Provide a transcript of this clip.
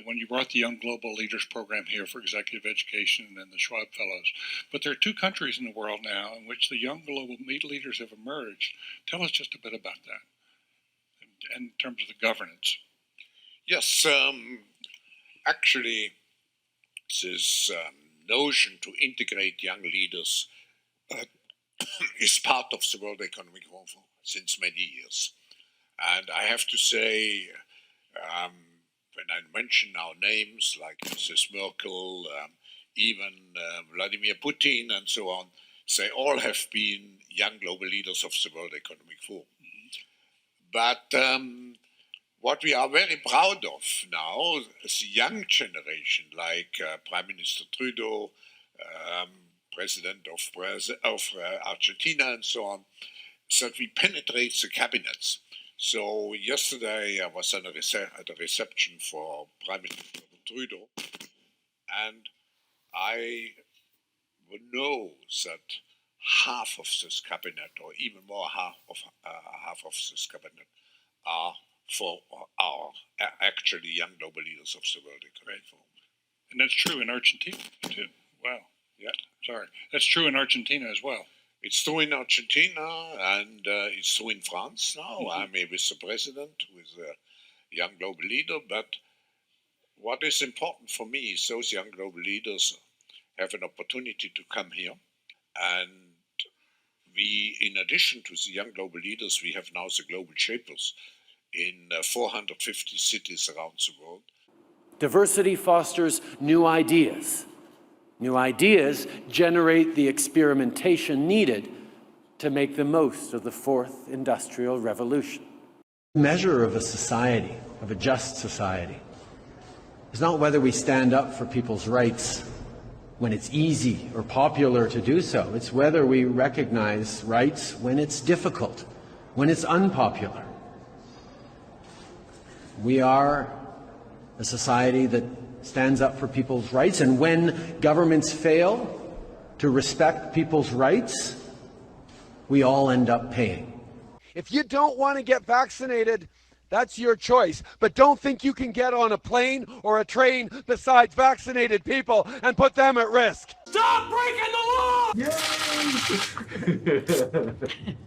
when you brought the Young Global Leaders Program here for executive education and the Schwab Fellows. But there are two countries in the world now in which the young global leaders have emerged. Tell us just a bit about that in terms of the governance. Yes, actually, this notion to integrate young leaders is part of the World Economic Forum since many years. And I have to say, when I mention now names like Mrs. Merkel, even Vladimir Putin and so on, they all have been young global leaders of the World Economic Forum. But what we are very proud of now is the young generation, like Prime Minister Trudeau, President of Argentina and so on, is that we penetrate the cabinets. So yesterday I was at a reception for Prime Minister Trudeau, and I know that half of this cabinet, or even more half of this cabinet, are actually young global leaders of the World Economic Forum. And that's true in Argentina too. Wow. Yeah. Sorry. That's true in Argentina as well. It's true in Argentina, and it's true in France now. I'm with the president, with a young global leader. But what is important for me is those young global leaders have an opportunity to come here. And we, in addition to the young global leaders, we have now the global shapers in 450 cities around the world. Diversity fosters new ideas. New ideas generate the experimentation needed to make the most of the fourth industrial revolution. The measure of a society, of a just society, is not whether we stand up for people's rights when it's easy or popular to do so. It's whether we recognize rights when it's difficult, when it's unpopular. We are a society that stands up for people's rights, and when governments fail to respect people's rights, we all end up paying. If you don't want to get vaccinated, that's your choice. But don't think you can get on a plane or a train besides vaccinated people and put them at risk. Stop breaking the law! Yay!